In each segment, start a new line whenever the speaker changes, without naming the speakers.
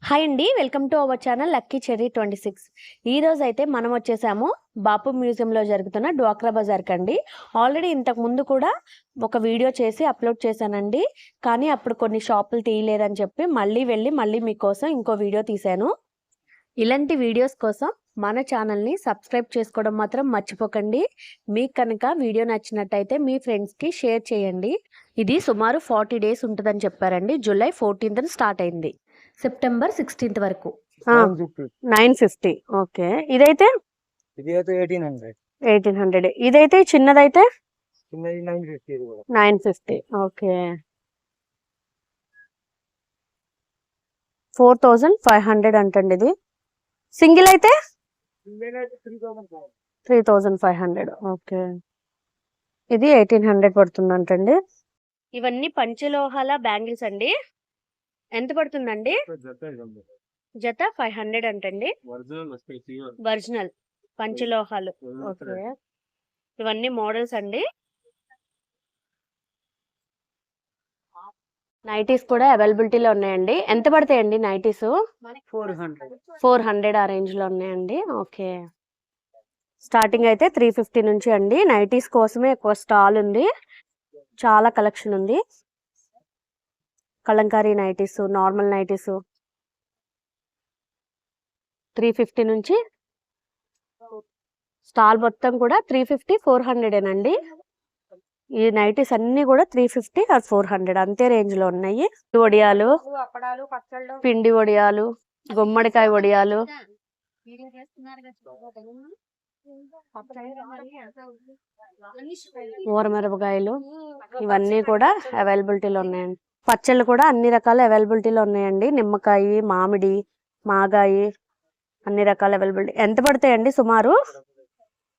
Hi అండి, welcome to our channel lucky cherry 26. ఈ రోజు అయితే మనం వచ్చేసాము బాపు మ్యూజియంలో జరుగుతున్న డ్వాక్రా బజార్కి అండి. ఆల్రెడీ ఇంతకు ముందు కూడా ఒక వీడియో చేసి అప్లోడ్ చేశానండి, కానీ అప్పుడు కొన్ని షాపులు తీయలేదని చెప్పి మళ్ళీ మీకోసం ఇంకో వీడియో తీశాను. ఇలాంటి వీడియోస్ కోసం మన ఛానల్ని సబ్స్క్రైబ్ చేసుకోవడం మాత్రం మర్చిపోకండి. మీకు కనుక వీడియో నచ్చినట్టయితే మీ ఫ్రెండ్స్కి షేర్ చేయండి. ఇది సుమారు 40 డేస్ ఉంటుందని చెప్పారండి. జూలై 14th స్టార్ట్ అయింది, సెప్టెంబర్ 16th వరకు. 950. ఓకే, ఇదైతే 1800. ఇదైతే చిన్నదైతే 950. ఓకే, 4500 అంటండి. ఇది సింగిల్ అయితే 3500. ఓకే, ఇది 1800 పడుతుంది అంటండి. ఇవన్నీ పంచలోహాల బ్యాంగిల్స్ అండి. ఎంత పడుతుందండి? జత 500 అంటండి. ఒరిజినల్ పంచలోహాలు. ఓకే, ఇవన్నీ మోడల్స్ అండి. నైటీస్ కూడా అవైలబిలిటీలో ఉన్నాయండి. ఎంత పడతాయండి నైటీస్? 400 ఆ రేంజ్ లో ఉన్నాయండి. ఓకే, స్టార్టింగ్ అయితే 350 నుంచి అండి. నైటీస్ కోసమే ఎక్కువ స్టాల్ ఉంది, చాలా కలెక్షన్ ఉంది. కలంకారీ నైటీస్, నార్మల్ నైటీస్ 350 నుంచి స్టాల్ మొత్తం కూడా 350, 400 అండి. ఈ నైటీస్ అన్ని కూడా 350 ఆర్ 400 అంతే రేంజ్ లో ఉన్నాయి. వడియాలు, పిండి వడియాలు, గుమ్మడికాయ వడియాలు, ఊరమిరపకాయలు, ఇవన్నీ కూడా అవైలబిలిటీలో ఉన్నాయండి. పచ్చళ్ళు కూడా అన్ని రకాల అవైలబిలిటీలో ఉన్నాయండి. నిమ్మకాయ, మామిడి, మాగాయి, అన్ని రకాల అవైలబిలిటీ. ఎంత పడతాయండి సుమారు?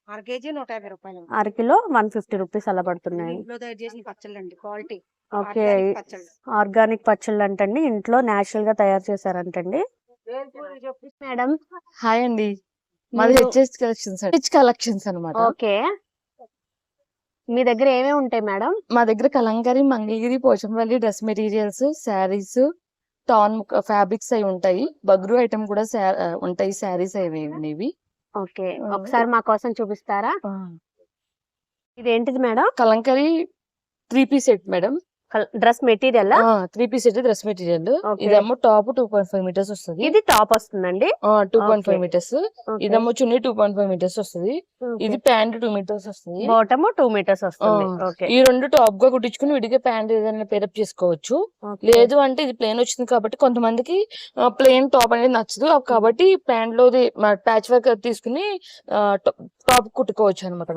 అరకేజీ 150 రూపాయలు.
అరకిలో 150 రూపీస్ అలా పడుతున్నాయి. ఓకే, ఆర్గానిక్ పచ్చళ్ళు అంటండి. ఇంట్లో నేచురల్ గా తయారు చేశారంటండి. మేడం
హాయ్ అండి, మాది హెచ్ఎస్ కలెక్షన్స్ అన్నమాట.
ఓకే, మీ దగ్గర ఏమేమి ఉంటాయి మేడం?
మా దగ్గర Kalamkari, Mangalagiri, Pochampally dress materials, saris, tan fabrics అవి ఉంటాయి. బగ్రు ఐటమ్ కూడా ఉంటాయి, శారీస్ అవి.
ఓకే, ఒకసారి మా కోసం చూపిస్తారా? ఇదేంటిది madam?
Kalamkari 3 piece set madam.
Dress material
3 piece set dress material. ఇదేమో టాప్ 2.5 మీటర్స్ వస్తుంది.
ఇది టాప్ వస్తుందండి.
2.5 మీటర్స్. ఇదేమో చున్నీ 2.5 మీటర్స్ వస్తుంది. ఇది ప్యాంట్ 2 మీటర్స్ వస్తుంది.
బాటమ్ 2 మీటర్స్ వస్తుంది.
ఈ రెండు టాప్ గా కుట్టించుకుని విడిగా ప్యాంట్ ఏదైనా పేరప్ చేసుకోవచ్చు. లేదు అంటే ఇది ప్లేన్ వచ్చింది కాబట్టి కొంతమందికి ప్లేన్ టాప్ అనేది నచ్చదు, కాబట్టి ప్యాంట్ లో ప్యాచ్ వర్క్ తీసుకుని టాప్ కుట్టుకోవచ్చు అనమాట.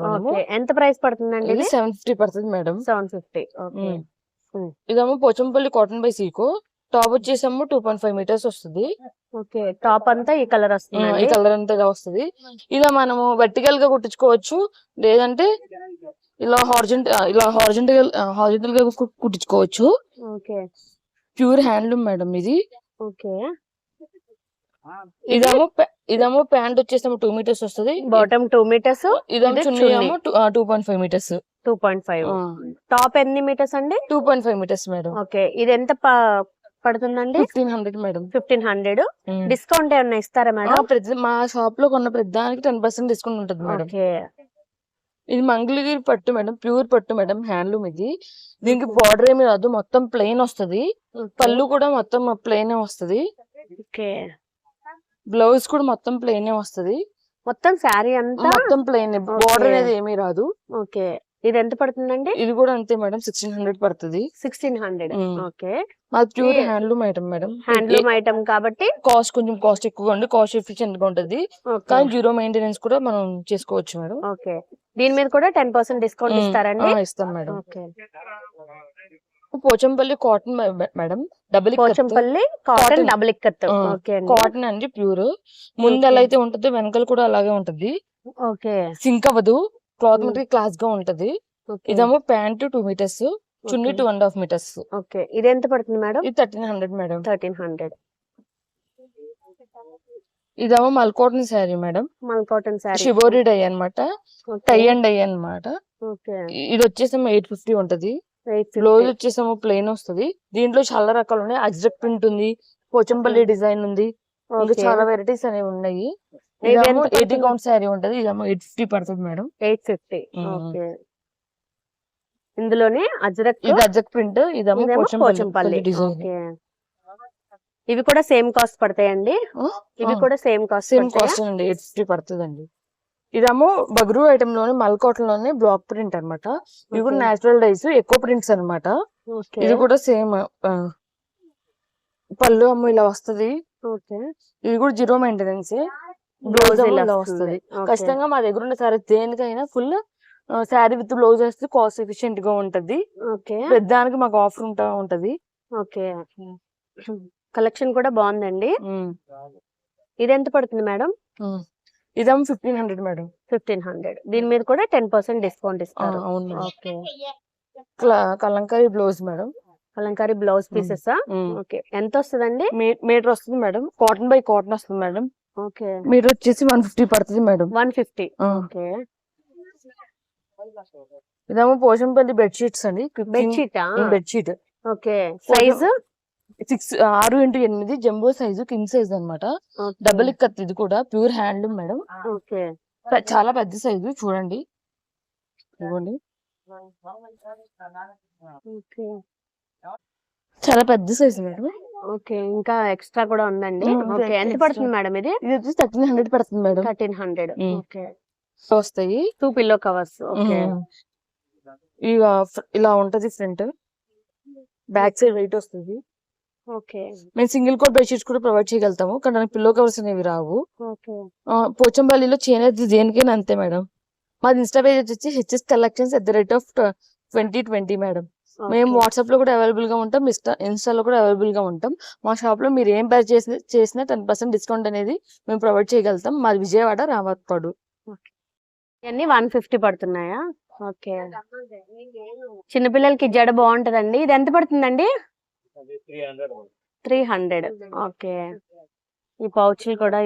ఎంత ప్రైస్ పడుతుందండి?
ఇది 750 పడుతుంది మేడం.
750.
ఇదేమో పోచంపల్లి కాటన్ బై సీకో. టాప్ వచ్చేసేమో 2.5 మీటర్స్ వస్తుంది.
ఓకే, టాప్ అంతా ఈ కలర్ వస్తుంది.
ఈ కలర్ అంతా ఇలా వస్తుంది. ఇలా మనము వర్టికల్ గా కుట్టించుకోవచ్చు, లేదంటే ఇలా హారిజంటల్ గా కుట్టించుకోవచ్చు.
ఓకే,
ప్యూర్ హ్యాండ్లూమ్ మేడం ఇది.
ఓకే,
ఇదేమో ప్యాంట్ వచ్చేసేమో 2 మీటర్స్ వస్తుంది.
Bottom 2 metres.
ఇదేమో చున్నీ ఏమో 2.5 మీటర్స్.
2.5. టాప్ ఎన్ని మీటర్స్ అండి?
2.5 మీటర్స్ మేడం.
ఓకే, ఇది ఎంత పడుతుందండి?
1500 మేడం.
1500. డిస్కౌంట్ ఏమన్నా ఇస్తారా మేడం?
మా షాప్ లో కొన్న ప్రతిదానికి 10% డిస్కౌంట్ ఉంటుంది మేడం.
ఓకే,
ఇది మంగళగిరి పట్టు మేడం, ప్యూర్ పట్టు మేడం, హ్యాండ్లూమ్ ఇది. దీనికి బార్డర్ ఏమి రాదు, మొత్తం ప్లెయిన్ వస్తుంది. పళ్ళు కూడా మొత్తం ప్లెయిన్ వస్తుంది.
ఓకే,
బ్లౌజ్ కూడా మొత్తం ప్లెయిన్ వస్తుంది.
మొత్తం శారీ అంతా
మొత్తం ప్లెయిన్, బార్డర్ అనేది ఏమీ రాదు.
ఓకే, ఇది ఎంత పడుతుందండి?
ఇది కూడా అంతే మేడం, 1600 పడుతుంది.
1600. ఓకే,
మాది pure handloom item madam.
Handloom item కాబట్టి
కొంచెం కాస్ట్ ఎక్కువగా ఉండి కాస్ట్ ఎఫిషియెంట్ గా ఉంటది, కానీ జీరో మెయింటెనెన్స్ కూడా మనం చేసుకోవచ్చు మేడం.
ఓకే, దీని మీద కూడా 10% డిస్కౌంట్ ఇస్తారండి?
ఇస్తాం madam.
Okay,
Pochampally cotton madam,
Pochampally cotton double ikat. Okay,
cotton అండి ప్యూర్. ముందు ఎలా అయితే ఉంటుందో వెనకాల కూడా అలాగే ఉంటది.
ఓకే,
సింక్ అవ్వదు, క్లాత్ మెటీరియల్ క్లాస్ గా ఉంటది. ఇదేమో ప్యాంట్ 2 మీటర్స్, చున్నీ 2.5 మీటర్స్.
ఓకే, ఇది ఎంత పడుతుంది మేడం?
ఇది 1300 మేడం.
1300.
ఇదేమో మల్ కాటన్ శారీ మేడం.
మల్ కాటన్ శారీ,
షిబోరి డై అన్నమాట, టై అండ్ డై అన్నమాట. ఇది వచ్చేసేమో 850 ఉంటది. బ్లౌజ్ వచ్చేసేమో ప్లెయిన్ వస్తుంది. దీంట్లో చాలా రకాలు ఉన్నాయి. అజ్రక్ ప్రింట్ ఉంది, పోచంపల్లి డిజైన్ ఉంది, ఇంకా
ఓకే
చాలా వెరైటీస్ అనేవి ఉన్నాయి.
ఇవి
ఇదేమో
ఎంత
80
పడుతుంది?
కౌంట్ శారీ ఉంటది, ఇదేమో 850 పడుతుంది మేడం.
850.
ఉమ్.
ఓకే ఇందులోనే అజ్రక్,
ఇది అజ్రక్ ప్రింట్, ఇదేమో
ఇదేమో
పోచంపల్లి
పోచంపల్లి.
డిజైన్.
ఓకే ఇవి కూడా సేమ్ కాస్ట్ పడతాయండి? ఇవి కూడా సేమ్ కాస్ట్
సేమ్
పడతాయా?
కాస్ట్ అండి, 850 పడుతుందండి. ఇదేమో బగ్రూ ఐటమ్ లోనే మల్కోటన్ లోనే బ్లాక్ ప్రింట్ అన్నమాట. ఇవి కూడా
ఓకే
నేచురల్ డైస్, ఎక్కువ ప్రింట్స్ అన్నమాట.
ఓకే
ఇది కూడా సేమ్ పళ్ళు అమ్మ ఇలా వస్తది.
ఓకే
ఇది కూడా జీరో మెయింటెనెన్స్. బ్లౌజ్
బ్లౌజ్
ఏమో
ఇలా
ఇలా
వస్తుంది.
వస్తది.
ఓకే
ఖచ్చితంగా మా దగ్గర ఉన్న సారీ దేనికైనా ఫుల్ శారీ విత్ బ్లౌజ్ వస్తే కాస్ట్ ఎఫిషియెంట్ గా ఉంటది.
ఓకే
పెద్దానికి మాకు ఆఫర్ ఉంటది.
ఓకే కలెక్షన్ కూడా బాగుందండి.
ఉమ్.
ఇది ఎంత పడుతుంది మేడం?
ఉమ్. ఇదేమో 1500 మేడం.
1500. దీని మీద కూడా 10% డిస్కౌంట్ ఇస్తారు.
అవును madam.
Okay
Kalamkari blouse madam.
Kalamkari blouse pieces. Okay ఎంత వస్తుందండి?
మీటర్ వస్తుంది మేడం, కాటన్ బై కాటన్ వస్తుంది మేడం.
ఓకే
మీటర్ వచ్చేసి 150 పడుతుంది మేడం.
150. ఓకే
ఇదేమో పోచంపల్లి బెడ్షీట్స్ అండి.
బెడ్షీటా?
Bedsheet
okay size
6x8 jumbo size, king size అన్నమాట. డబుల్ ఇక్కత్, ఇది కూడా ప్యూర్ హ్యాండ్లూమ్ మేడం.
ఓకే
చాలా పెద్ద సైజు చూడండి, ఇవ్వండి.
ఓకే
చాలా పెద్ద సైజు మేడం.
ఓకే ఇంకా ఎక్స్ట్రా కూడా ఉందండి. ఓకే ఎంత పడుతుంది మేడం ఇది?
ఇది వచ్చి 1300 పడుతుంది మేడం.
1300. ఓకే
వస్తాయి
2 పిల్లో కవర్స్. ఓకే
ఇలా ఉంటది ఫ్రంట్, బ్యాక్ సైడ్ వెయిట్ వస్తుంది.
ఓకే
మేము సింగిల్ కోట్ బెడ్షీట్స్ కూడా ప్రొవైడ్ చేయగలుగుతాము, కానీ దానికి పిల్లో కవర్స్ అనేవి రావు.
ఓకే
పోచంపల్లిలో చేనేత దేనికైనా అంతే మేడం. మాది ఇన్స్టా పేజ్ వచ్చి హెచ్ఎస్ కలెక్షన్స్ @2020 మేడం. మేము వాట్సాప్ లో కూడా అవైలబుల్ గా ఉంటాం, ఇన్స్టాలో కూడా అవైలబుల్ గా ఉంటాం. మా షాప్ లో మీరు ఏం పే చేసినా 10% డిస్కౌంట్ అనేది మేము ప్రొవైడ్ చేయగలుగుతాం. మాది విజయవాడ, రామత్పాడు.
ఇవన్నీ 150 పడుతున్నాయా? ఓకే చిన్నపిల్లలకి జడ బాగుంటదండి. ఇది ఎంత పడుతుందండి? 300. ఓకే ఈ పౌచ్లు కూడా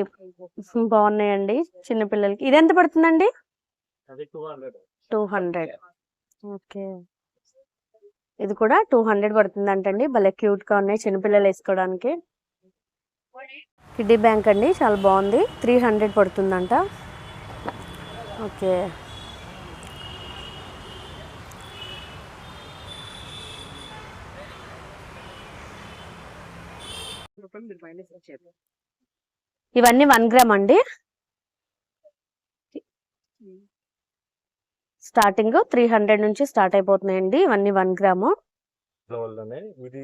బాగున్నాయండి చిన్నపిల్లలకి. ఇది ఎంత పడుతుందండి? 200. ఓకే ఇది కూడా 200 పడుతుంది అంటండి. భలే క్యూట్ గా ఉన్నాయి చిన్నపిల్లలు వేసుకోవడానికి. కిడ్డీ బ్యాంక్ అండి, చాలా బాగుంది. 300 పడుతుందంట. ఓకే ఇవన్నీ 1 గ్రామ్ అండి. స్టార్టింగ్ 300 నుంచి స్టార్ట్ అయిపోతున్నాయండి. ఇవన్నీ 1 గ్రాము.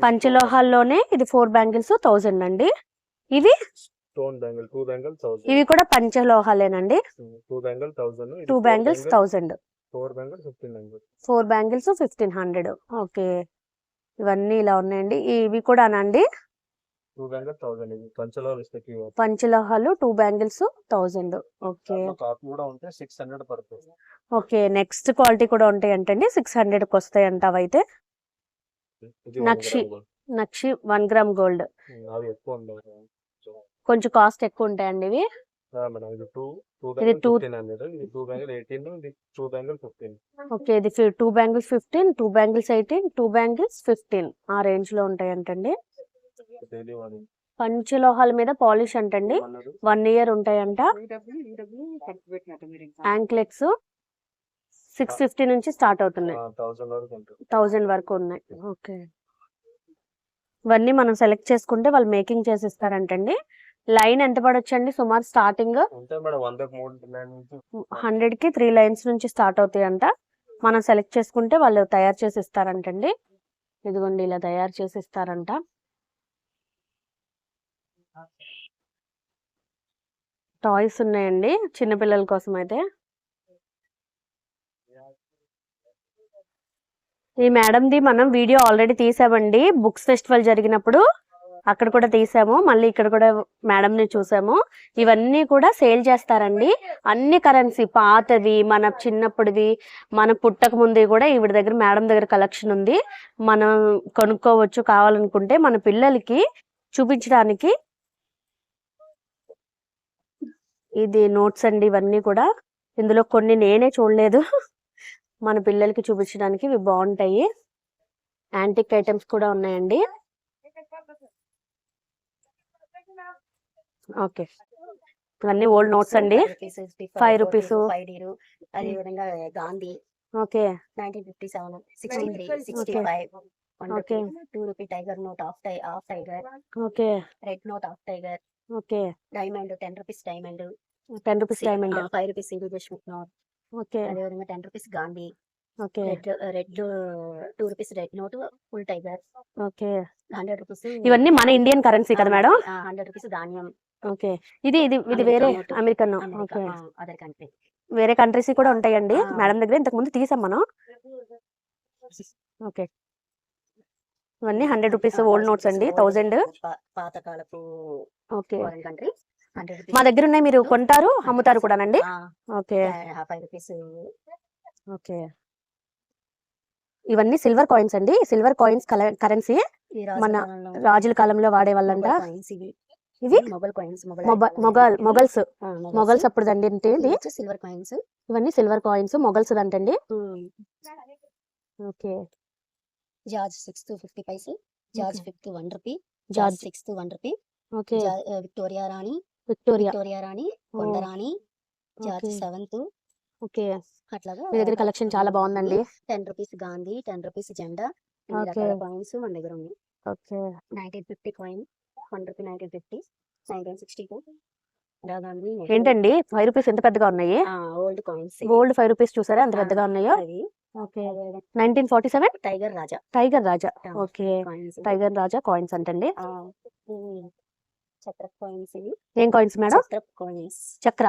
పంచలోహాల్లోనే ఇది 4 బ్యాంగిల్స్ 1000 అండి. ఇవి ఇవి కూడా పంచలోహాలేనండి. 2 బ్యాంగిల్స్ 1000. 4 బ్యాంగిల్స్ 1500. ఓకే ఇవన్నీ ఇలా ఉన్నాయండి. ఇవి కూడానండి పంచలోహాలు 2 bangles 1000. Okay okay next quality కూడా ఉంటాయి అంటండి. 600కి వస్తాయి అంట అవైతే. నక్షి 1 గ్రామ్ గోల్డ్ కొంచెం కాస్ట్ ఎక్కువ ఉంటాయండి ఇవి. ఇది 2 ఓకే ఇది 2 బ్యాంగిల్స్ 15, 2 బ్యాంగిల్స్ 18, 2 బ్యాంగిల్స్ 15 ఆ రేంజ్ లో ఉంటాయి అంటండి. పంచలోహాల మీద పాలిష్ అంటండి. 1 ఇయర్ ఉంటాయంట. యాంక్లెట్స్ 650 నుంచి స్టార్ట్ అవుతున్నాయి, 1000 వరకు ఉన్నాయి. ఓకే ఇవన్నీ మనం సెలెక్ట్ చేసుకుంటే వాళ్ళు మేకింగ్ చేసి ఇస్తారంటండి. లైన్ ఎంత పడొచ్చండి సుమారు? స్టార్టింగ్ 100కి 3 లైన్స్ నుంచి స్టార్ట్ అవుతాయంట. మనం సెలెక్ట్ చేసుకుంటే వాళ్ళు తయారు చేసి ఇస్తారంటండి. ఇదిగోండి ఇలా తయారు చేసి ఇస్తారంట. టాయ్స్ ఉన్నాయండి చిన్నపిల్లల కోసం అయితే. ఈ మేడంది మనం వీడియో ఆల్రెడీ తీసామండి, బుక్స్ ఫెస్టివల్ జరిగినప్పుడు అక్కడ కూడా తీసాము. మళ్ళీ ఇక్కడ కూడా మేడం ని చూసాము. ఇవన్నీ కూడా సేల్ చేస్తారండి. అన్ని కరెన్సీ, పాతవి, మన చిన్నప్పుడువి, మన పుట్టక ముందు కూడా ఈవిడ దగ్గర మేడం దగ్గర కలెక్షన్ ఉంది. మనం కొనుక్కోవచ్చు కావాలనుకుంటే. మన పిల్లలకి చూపించడానికి ఇది నోట్స్ అండి. ఇవన్నీ కూడా ఇందులో కొన్ని నేనే చూడలేదు, మన పిల్లలకి చూపించడానికి ఇవి బాగుంటాయి. యాంటిక్ ఐటమ్స్ కూడా ఉన్నాయండి. ఓకే, ఇవన్నీ ఓల్డ్ నోట్స్ అండి. 5 రూపీస్.
5 అదే విధంగా Gandhi
okay
1957 63
okay
65 1
okay
rupee 2 rupee tiger note of tiger
okay
red note of tiger
okay
diamond 10 rupees diamond
10 rupees diamond.
5 rupees CB Deshmukh note
okay
అదే విధంగా 10 rupees Gandhi
okay
red 2 rupees red note full tiger
okay
100 rupees
ఇవన్నీ మన Indian currency కదా madam?
100 rupees ధాన్యం
okay, ఇది వేరే
note.
American.
America
okay,
other country
వేరే countries కూడా ఉంటాయండి
ఆ.
మేడం దగ్గర, ఇంతకు ముందు తీసాం మనం. ఓకే, ఇవన్నీ 100 రూపీస్ ఓల్డ్ నోట్స్ అండి, 1000.
పాతకాలపు
ఓకే,
ఫారెన్ కంట్రీ 100
మా దగ్గర ఉన్నాయి, మీరు కొంటారు అమ్ముతారు కూడానండి? ఓకే
5 రూపీస్
ఓకే, ఇవన్నీ సిల్వర్ కాయిన్స్ అండి. సిల్వర్ కాయిన్స్ కరెన్సీ
ఈ
మన
కాలంలో
రాజుల కాలంలో వాడే వాళ్ళంట.
మొఘల్ కాయిన్స్ ఇవి
ఇవి
మొఘల్ కాయిన్స్
మొఘల్స్ అప్పుడు దండి ఇది.
సిల్వర్ కాయిన్స్
ఇవన్నీ సిల్వర్ కాయిన్స్ మొఘల్స్ దంటండి. ఓకే,
జార్జ్ 6th 50 పైసలు George 5th 1 rupee
George.
George 6th 1 rupee
okay,
Victoria రాణి
విక్టోరియా.
రాణి
ఓ,
కొండరాణి జార్జ్
ఓకే
7th
ఓకే,
అట్లాగా
మీ దగ్గర కలెక్షన్ చాలా బాగుందండి.
10 రూపీస్ గాంధీ 10 రూపీస్ జెండా ఇన్ని
ఓకే.
రకాల కాయిన్స్ మన దగ్గర ఉన్నాయి.
ఓకే
1950 కాయిన్ 1 రూపీ 1950 1962 రాగాంధీ
ఏంటండి 5 రూపీస్ ఎంత పెద్దగా ఉన్నాయి?
ఓల్డ్ కాయిన్స్
గోల్డ్ 5 రూపీస్ చూసారా ఎంత పెద్దగా ఉన్నాయో?
అవి
ఓకే 1947
టైగర్ రాజా
టైగర్ రాజా.
ఆ,
ఓకే,
కాయిన్స్
టైగర్ రాజా కాయిన్స్ అంటండి.
ఛత్రప్ కాయిన్స్ ఇవి
ఏం కాయిన్స్ మేడం?
ఛత్రప్ కాయిన్స్
చక్ర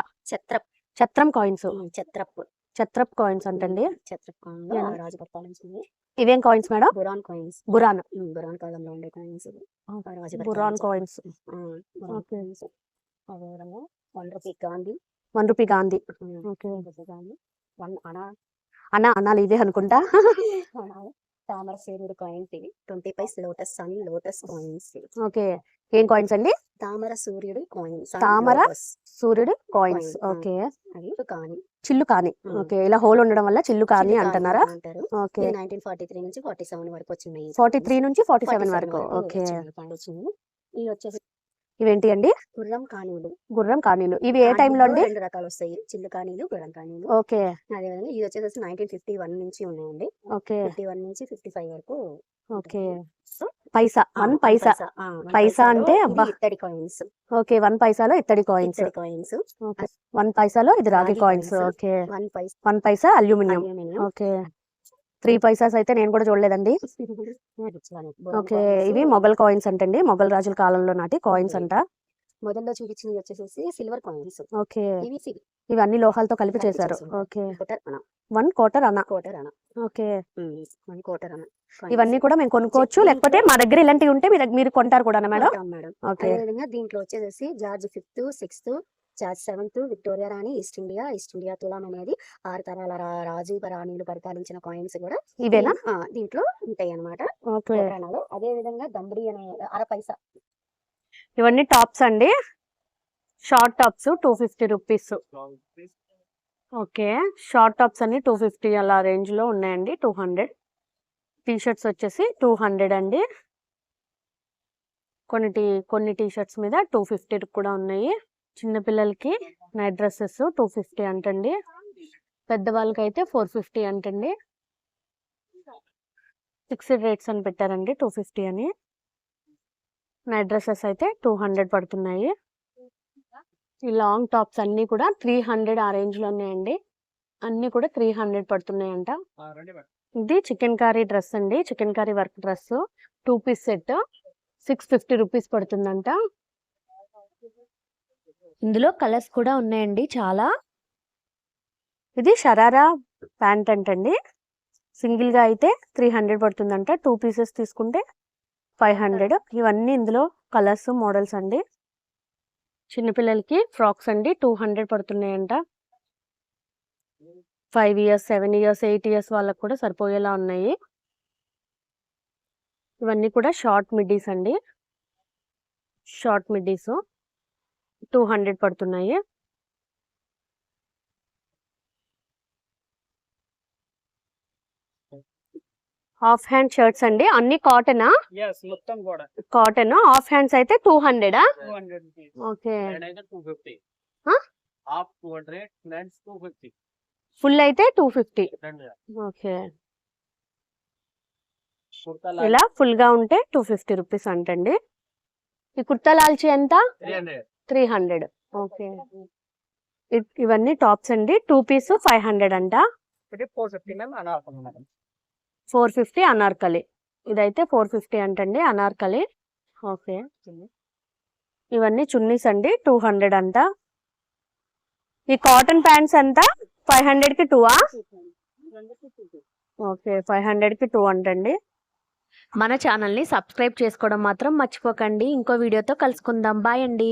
ఛత్రం కాయిన్స్,
ఛత్రప్
ఛత్రప్ కాయిన్స్ అంటండి.
ఛత్రప్ కాయిన్
Yeah.
రాజు పరిపాలించింది.
ఇవేం coins madam?
Burhan coins
Burhan
Burhan కాలంలో ఉండే కాయిన్స్ రాజు
బురాన్ కాయిన్స్. ఓకే.
కాయిన్స్ అదే విధంగా 1 rupee Gandhi
1 rupee Gandhi. Okay,
1 rupee Gandhi 1 అనా
అనాలి ఇదే అనుకుంటా.
తామర సూర్యుడు కాయిన్స్ ఇవి 20 paise lotus sun lotus coins
okay, ఏం కాయిన్స్ అండి?
తామర సూర్యుడు కాయిన్స్
తామర సూర్యుడు కాయిన్స్.
Coin,
ఓకే,
అవి కానీ
చిల్లు కాని. ఓకే, ఇలా హోల్ ఉండడం వల్ల చిల్లు కాని అంటున్నారా?
అంటారు.
ఓకే,
ఇది 1943 నుంచి 47 వరకు వచ్చినాయి.
43 నుంచి 47 వరకు. ఓకే,
పండించింది. ఇవి వచ్చేసి
ఇవేంటి అండి?
గుర్రం కానీలు
గుర్రం కానీలు. ఇవి ఏ టైంలో అండి?
2 రకాలు వస్తాయి, చిల్లు కానీలు గుర్రం కానీలు.
ఓకే
అదేవిధంగా ఇది వచ్చేసి 1951 నుంచి ఉన్నాయండి.
ఓకే
51 నుంచి 55 వరకు.
ఓకే, పైసా 1 పైసా.
one
పైసా
పైసాలో
అంటే
ఇది
అబ్బా.
ఇత్తడి కాయిన్స్.
ఓకే, 1 పైసాలో ఇత్తడి కాయిన్స్.
ఇత్తడి కాయిన్స్.
ఓకే, 1 పైసాలో ఇది రాగి
రాగి
కాయిన్స్.
coins.
ఓకే,
1 పైసా
1 పైసా అల్యూమినియం.
అల్యూమినియం.
ఓకే, 3 పైసాస్ అయితే నేను కూడా చూడలేదండి. ఓకే, ఇవి మొఘల్ కాయిన్స్ అంటండి, మొఘల్ రాజుల కాలంలో నాటి కాయిన్స్ అంట.
మొదల్లో చూపించింది వచ్చేసి సిల్వర్ కాయిన్స్.
ఓకే,
ఇవి
ఇవి అన్ని లోహాలతో కలిపి చేశారు. ఓకే, 1 quarter అనా.
కోటర్ అన
ఓకే,
1 కోటర్ అన
ఇవన్నీ కూడా మేము కొనుక్కోవచ్చు, లేకపోతే మా దగ్గర ఇలాంటివి ఉంటే మీరు కొంటారు కూడా మేడం?
మేడం.
ఓకే,
అదేవిధంగా దీంట్లో వచ్చేసి George 5th 6th George 7th Victoria రాణి ఈస్ట్ ఇండియా తులాం అనేది 6 తరాల రాజు రాణిలు పరిపాలించిన కాయిన్స్ కూడా
ఇవేనా?
దీంట్లో ఉంటాయి అన్నమాట.
ఓకే,
అదే విధంగా దంబడి అనే 1/2 పైసా
ఇవన్నీ టాప్స్ అండి, short tops 250 rupees. Okay, short tops అన్ని 250 అలా రేంజ్ లో ఉన్నాయండి. 200. టీ షర్ట్స్ వచ్చేసి 200 అండి. కొన్ని టీ షర్ట్స్ మీద 250 కూడా ఉన్నాయి. చిన్నపిల్లలకి నైట్ డ్రెస్సెస్ 250 అంటండి, పెద్దవాళ్ళకి అయితే 450 అంటండి. ఫిక్స్డ్ రేట్స్ అని పెట్టారండి 250 అని. నైట్ డ్రెస్సెస్ అయితే 200 పడుతున్నాయి. ఈ లాంగ్ టాప్స్ అన్ని కూడా 300 ఆ రేంజ్ లో ఉన్నాయండి. అన్ని కూడా 300 పడుతున్నాయంట. ఇది చికెన్ కర్రీ డ్రెస్ అండి, Chikankari work dress 2 piece set 650 rupees పడుతుందంట. ఇందులో కలర్స్ కూడా ఉన్నాయండి చాలా. ఇది షరారా ప్యాంట్ అంటండి, సింగిల్ గా అయితే 300 పడుతుందంట, 2 పీసెస్ తీసుకుంటే 500. ఇవన్నీ ఇందులో కలర్స్ మోడల్స్ అండి. చిన్నపిల్లలకి ఫ్రాక్స్ అండి 200 పడుతున్నాయంట. 5 years 7 years 8 years వాళ్ళకి కూడా సరిపోయేలా ఉన్నాయి. ఇవన్నీ కూడా షార్ట్ మిడ్డీస్ అండి, షార్ట్ మిడ్డీస్ 200 పడుతున్నాయి. హాఫ్ హ్యాండ్ షర్ట్స్ అండి, అన్ని కాటనా?
ఎస్ మొత్తం కూడా
కాటన్. హాఫ్ హ్యాండ్స్ అయితే 200.
200 rupees.
ఓకే.
And అయితే 250.
Huh?
Half 200, lens 250.
ఫుల్ అయితే 250.
రెండు
ఓకే.
కుర్తా
ఇలా ఫుల్ గా ఉంటే 250 రూపీస్ అంటండి. ఈ కుర్తా లాల్చి ఎంత?
300.
300. ఓకే. ఇవన్నీ టాప్స్ అండి, 2 పీస్ 500 అంట.
ఇది 450 మ్యామ్ అనార్కలి మేడం.
450 అనార్కలి. ఇదైతే 450 అంటండి అనార్కలి. ఓకే. ఇవన్నీ చున్నీస్ అండి, 200 అంట. ఈ కాటన్ ప్యాంట్స్ ఎంత? 500 కి 2. ఓకే, 500 కి 2 అంటండి. మన ఛానల్ని సబ్స్క్రైబ్ చేసుకోవడం మాత్రం మర్చిపోకండి. ఇంకో వీడియోతో కలుసుకుందాం. బాయ్ అండి.